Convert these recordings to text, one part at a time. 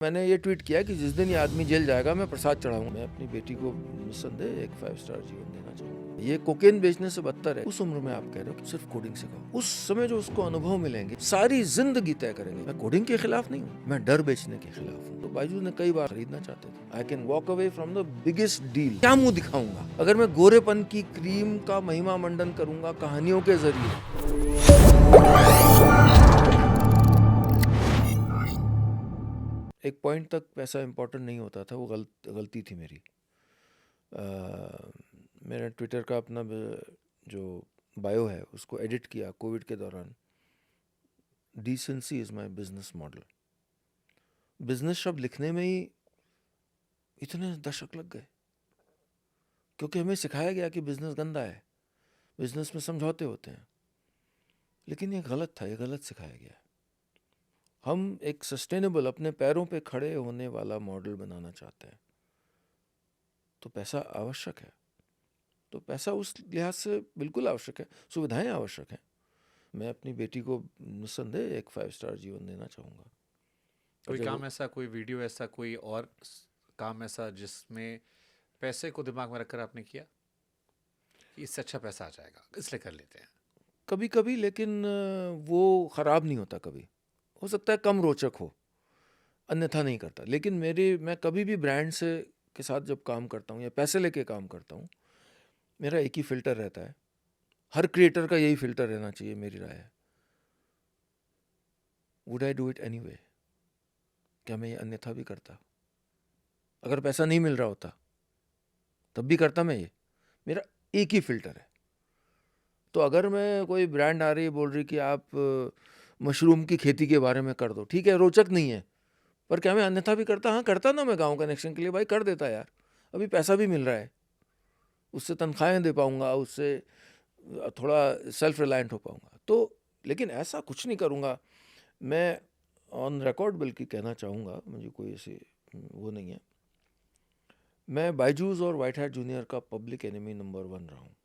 मैंने ये ट्वीट किया कि जिस दिन ये आदमी जेल जाएगा मैं प्रसाद चढ़ाऊंगा। मैं अपनी बेटी को निस्संदेह एक 5 स्टार जीवन देना चाहूंगा। ये कोकेन बेचने से बदतर है। उस उम्र में आप कह रहे हो कि सिर्फ कोडिंग सिखाओ, उस समय जो उसको अनुभव मिलेंगे सारी जिंदगी तय करेंगे। मैं कोडिंग के खिलाफ नहीं हूँ, मैं डर बेचने के खिलाफ हूँ। तो बायजूस ने कई बार खरीदना चाहते थे। आई can walk away from the biggest deal. क्या मुंह दिखाऊंगा अगर मैं गोरेपन की क्रीम का महिमा मंडन करूंगा कहानियों के जरिए। एक पॉइंट तक पैसा इंपॉर्टेंट नहीं होता था, वो गलती थी मेरी। मैंने ट्विटर का अपना जो बायो है उसको एडिट किया कोविड के दौरान। Decency is my business model. Business शब्द लिखने में ही इतने दशक लग गए क्योंकि हमें सिखाया गया कि बिजनेस गंदा है, बिजनेस में समझौते होते हैं। लेकिन ये गलत था, ये गलत सिखाया गया। हम एक सस्टेनेबल अपने पैरों पे खड़े होने वाला मॉडल बनाना चाहते हैं तो पैसा आवश्यक है। तो पैसा उस लिहाज से बिल्कुल आवश्यक है, सुविधाएं आवश्यक हैं। मैं अपनी बेटी को निस्संदेह एक 5 स्टार जीवन देना चाहूँगा। और कोई जब काम ऐसा, कोई वीडियो ऐसा, कोई और काम ऐसा जिसमें पैसे को दिमाग में रखकर आपने किया कि इससे अच्छा पैसा आ जाएगा इसलिए कर लेते हैं? कभी कभी, लेकिन वो ख़राब नहीं होता। कभी हो सकता है कम रोचक हो, अन्यथा नहीं करता। लेकिन मैं कभी भी ब्रांड से के साथ जब काम करता हूँ या पैसे लेके काम करता हूँ, मेरा एक ही फ़िल्टर रहता है। हर क्रिएटर का यही फ़िल्टर रहना चाहिए, मेरी राय है। Would I do it any way? क्या मैं ये अन्यथा भी करता? अगर पैसा नहीं मिल रहा होता तब भी करता मैं ये। मेरा एक ही फ़िल्टर है। तो अगर मैं कोई ब्रांड आ रही है बोल रही कि आप मशरूम की खेती के बारे में कर दो, ठीक है, रोचक नहीं है, पर क्या मैं अन्यथा भी करता? हाँ करता ना। मैं गांव कनेक्शन के लिए भाई कर देता यार। अभी पैसा भी मिल रहा है, उससे तनख्वाहें दे पाऊंगा, उससे थोड़ा सेल्फ रिलायंट हो पाऊंगा। तो लेकिन ऐसा कुछ नहीं करूंगा। मैं ऑन रिकॉर्ड बल्कि कहना चाहूँगा, मुझे कोई ऐसी वो नहीं है। मैं बायजूस और वाइट हैट जूनियर का पब्लिक एनिमी नंबर 1 रहा हूँ।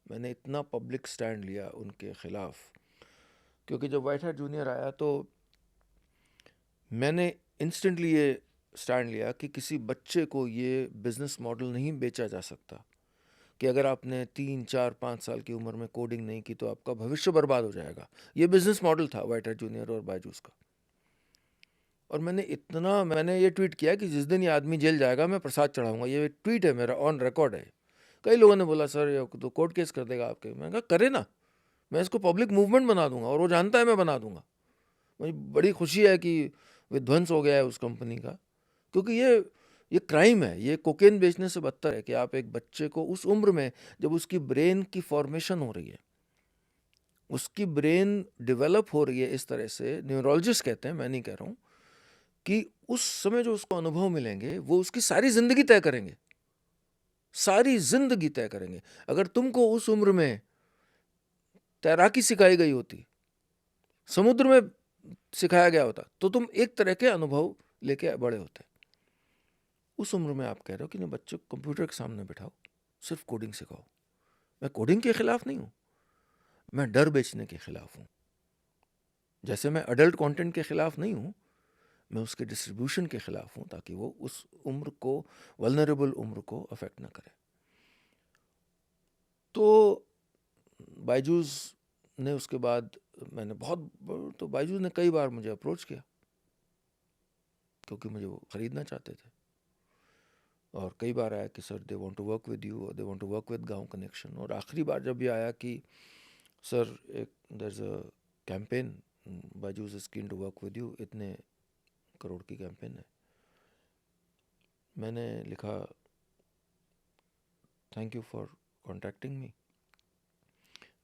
मैंने इतना पब्लिक स्टैंड लिया उनके खिलाफ क्योंकि जब वाइट हैट जूनियर आया तो मैंने इंस्टेंटली ये स्टैंड लिया कि किसी बच्चे को ये बिज़नेस मॉडल नहीं बेचा जा सकता कि अगर आपने 3, 4, 5 साल की उम्र में कोडिंग नहीं की तो आपका भविष्य बर्बाद हो जाएगा। ये बिज़नेस मॉडल था वाइट हैट जूनियर और बायजूस का। और मैंने ये ट्वीट किया कि जिस दिन ये आदमी जेल जाएगा मैं प्रसाद चढ़ाऊंगा। ये ट्वीट है मेरा, ऑन रिकॉर्ड है। कई लोगों ने बोला सर ये तो कोर्ट केस कर देगा आपके। मैंने कहा करे ना, मैं इसको पब्लिक मूवमेंट बना दूंगा और वो जानता है मैं बना दूंगा। मुझे बड़ी खुशी है कि विध्वंस हो गया है उस कंपनी का, क्योंकि ये क्राइम है। ये कोकेन बेचने से बदतर है कि आप एक बच्चे को उस उम्र में, जब उसकी ब्रेन की फॉर्मेशन हो रही है, उसकी ब्रेन डेवलप हो रही है इस तरह से, न्यूरोलॉजिस्ट कहते हैं, मैं नहीं कह रहा हूँ, कि उस समय जो उसको अनुभव मिलेंगे वो उसकी सारी जिंदगी तय करेंगे। सारी जिंदगी तय करेंगे। अगर तुमको उस उम्र में तैराकी सिखाई गई होती, समुद्र में सिखाया गया होता, तो तुम एक तरह के अनुभव लेके बड़े होते। उस उम्र में आप कह रहे हो कि नहीं, बच्चों को कंप्यूटर के सामने बिठाओ, सिर्फ कोडिंग सिखाओ। मैं कोडिंग के खिलाफ नहीं हूं, मैं डर बेचने के खिलाफ हूं। जैसे मैं अडल्ट कंटेंट के खिलाफ नहीं हूं, मैं उसके डिस्ट्रीब्यूशन के खिलाफ हूं ताकि वो उस उम्र को, वल्नरेबल उम्र को अफेक्ट ना करे। तो बायजूस ने उसके बाद मैंने तो बायजूस ने कई बार मुझे अप्रोच किया क्योंकि मुझे वो ख़रीदना चाहते थे। और कई बार आया कि sir they want to work with you, they want to work with Gaon connection. और आखिरी बार जब ये आया कि सर एक there is a campaign, Byju's is keen to work with you, इतने करोड़ की कैंपेन है, मैंने लिखा thank you for contacting me,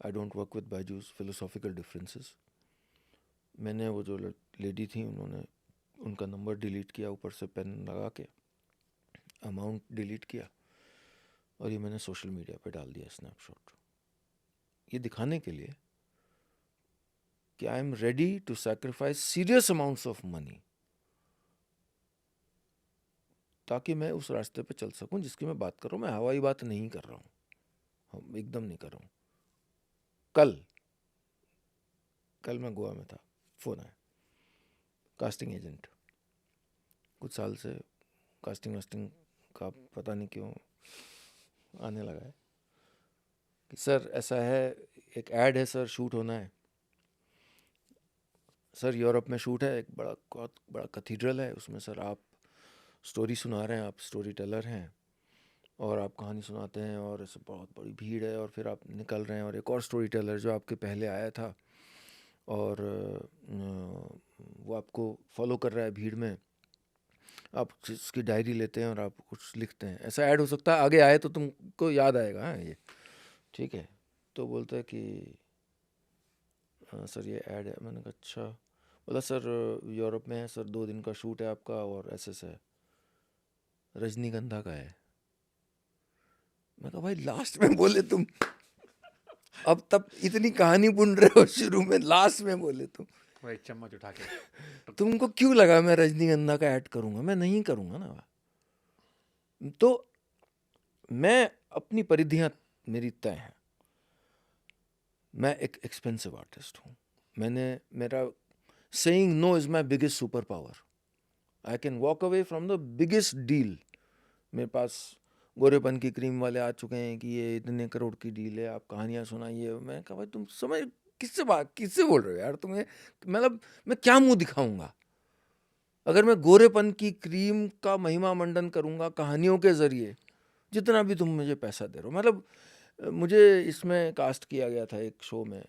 I don't work with Byju's, philosophical differences. मैंने वो जो लेडी थी उन्होंने उनका नंबर डिलीट किया, ऊपर से पेन लगा के अमाउंट डिलीट किया, और ये मैंने सोशल मीडिया पे डाल दिया स्नैपशॉट, ये दिखाने के लिए कि I am ready to sacrifice serious amounts of money ताकि मैं उस रास्ते पे चल सकूं जिसकी मैं बात कर रहा हूं। मैं हवाई बात नहीं कर रहा हूं, हम एकदम नहीं कर रहा हूं। कल मैं गोवा में था, फोन आया, कास्टिंग एजेंट, कुछ साल से कास्टिंग वास्टिंग का पता नहीं क्यों आने लगा है कि सर ऐसा है, एक ऐड है सर, शूट होना है सर, यूरोप में शूट है, एक बहुत बड़ा कैथीड्रल है, उसमें सर आप स्टोरी सुना रहे हैं, आप स्टोरी टेलर हैं और आप कहानी सुनाते हैं और ऐसे बहुत बड़ी भीड़ है और फिर आप निकल रहे हैं और एक और स्टोरी टेलर जो आपके पहले आया था और वो आपको फॉलो कर रहा है भीड़ में, आप उसकी डायरी लेते हैं और आप कुछ लिखते हैं, ऐसा ऐड हो सकता है, आगे आए तो तुमको याद आएगा। हाँ ये ठीक है। तो बोलता है कि सर ये ऐड है। मैंने कहा अच्छा। बोला सर यूरोप में है सर, 2 दिन का शूट है आपका और ऐसे से रजनीगंधा का है। मैं कहा भाई लास्ट में बोले तुम, अब तब इतनी कहानी बुन रहे हो शुरू में, लास्ट में बोले तुम। वही चम्मच उठा के तुमको क्यों लगा मैं रजनीगंधा का ऐड करूंगा? मैं नहीं करूंगा ना। तो मैं अपनी परिधियां मेरी तय हैं। मैं एक एक्सपेंसिव आर्टिस्ट हूँ। मेरा saying no is my biggest super power. I can walk away from the biggest deal. मेरे पास गोरेपन की क्रीम वाले आ चुके हैं कि ये इतने करोड़ की डील है, आप कहानियां सुनाइए। मैं कहा भाई तुम समझ किससे बोल रहे हो यार तुम्हें, मतलब मैं क्या मुंह दिखाऊंगा? अगर मैं गोरेपन की क्रीम का महिमा मंडन करूंगा कहानियों के जरिए, जितना भी तुम मुझे पैसा दे रहे हो, मतलब मुझे इसमें कास्ट किया गया था एक शो में,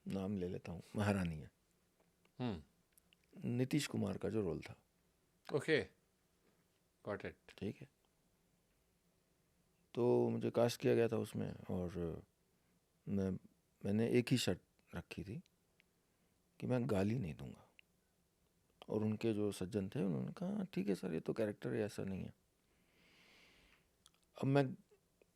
नाम ले लेता हूँ, महारानी है, नीतीश कुमार का जो रोल था। Okay, got it. ठीक है। तो मुझे कास्ट किया गया था उसमें और मैंने एक ही शर्त रखी थी कि मैं गाली नहीं दूंगा। और उनके जो सज्जन थे उन्होंने कहा ठीक है सर, ये तो कैरेक्टर है, ऐसा नहीं है। अब मैं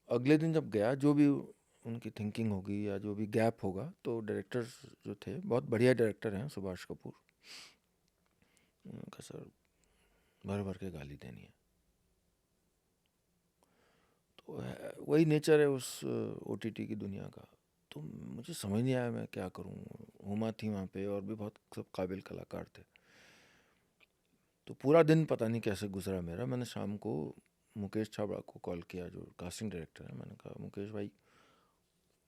अगले दिन जब गया, जो भी उनकी थिंकिंग होगी या जो भी गैप होगा, तो डायरेक्टर्स जो थे, बहुत बढ़िया डायरेक्टर हैं सुभाष कपूर, उन्होंने कहा सर भर भर के गाली देनी है। तो वही नेचर है उस ओटीटी की दुनिया का। तो मुझे समझ नहीं आया मैं क्या करूं। हुमा थी वहाँ पे और भी बहुत सब काबिल कलाकार थे। तो पूरा दिन पता नहीं कैसे गुजरा मेरा। मैंने शाम को मुकेश छाबड़ा को कॉल किया, जो कास्टिंग डायरेक्टर है। मैंने कहा मुकेश भाई,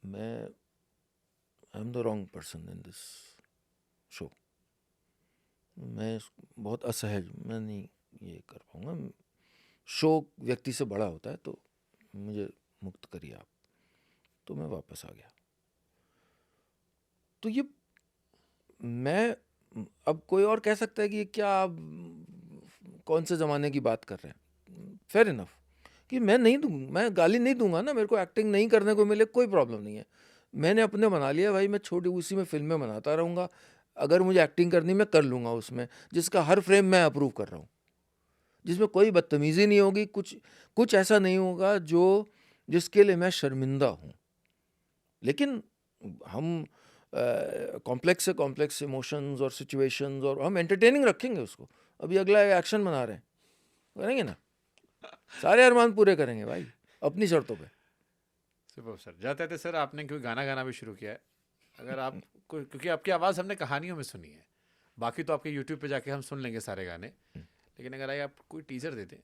मैं I am the wrong person in this show. मैं बहुत असहज, मैं नहीं ये कर पाऊँगा। शो व्यक्ति से बड़ा होता है, तो मुझे मुक्त करिए आप। तो मैं वापस आ गया। तो ये मैं, अब कोई और कह सकता है कि ये क्या आप कौन से ज़माने की बात कर रहे हैं। फेयर इनफ कि मैं नहीं दूँ, मैं गाली नहीं दूंगा ना। मेरे को एक्टिंग नहीं करने को मिले कोई प्रॉब्लम नहीं है। मैंने अपने बना लिया भाई, मैं छोटी उसी में फिल्में बनाता रहूँगा। अगर मुझे एक्टिंग करनी मैं कर लूँगा उसमें, जिसका हर फ्रेम मैं अप्रूव कर रहा हूँ, जिसमें कोई बदतमीज़ी नहीं होगी, कुछ ऐसा नहीं होगा जो जिसके लिए मैं शर्मिंदा हूँ। लेकिन हम कॉम्प्लेक्स से कॉम्प्लेक्स इमोशंस और सिचुएशंस, और हम एंटरटेनिंग रखेंगे उसको। अभी अगला एक्शन बना रहे हैं, करेंगे ना, सारे अरमान पूरे करेंगे भाई अपनी शर्तों पे। सुपर सर, जाते थे सर, आपने कोई गाना गाना भी शुरू किया है? अगर आप क्योंकि आपकी आवाज़ हमने कहानियों में सुनी है, बाकी तो आपके यूट्यूब पे जाके हम सुन लेंगे सारे गाने, लेकिन अगर आइए आप कोई टीजर दे दें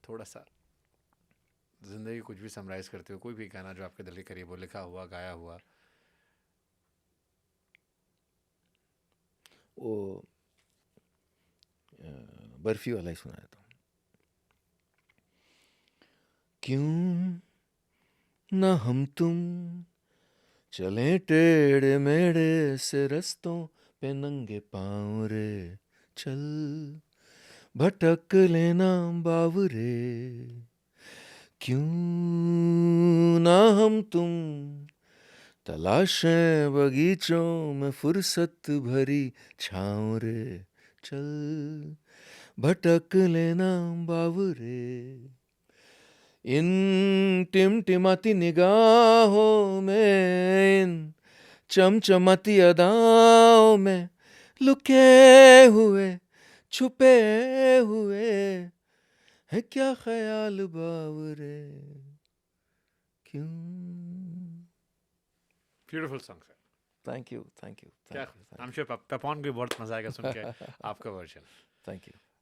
थोड़ा सा, जिंदगी कुछ भी समराइज करते हो, कोई भी गाना जो आपके दिल के करीब हो, लिखा हुआ, गाया हुआ। वो बर्फी वाला ही सुनाया था। क्यों न हम तुम चलें टेढ़े मेढ़े से रस्तों पे नंगे पाँव रे, चल भटक लेना बावरे। क्यों ना हम तुम तलाशें बगीचों में फुर्सत भरी छाँव रे, चल भटक लेना बावरे। इन टिमटिमाती निगाहों में, इन चमचमाती अदाओं में, लुके हुए छुपे हुए है क्या ख्याल बावरे। क्यों। Beautiful song sir. Thank you, thank you, क्या thank you, I am sure Papon को भी बहुत मजा आएगा सुन के आपका वर्जन। Thank you.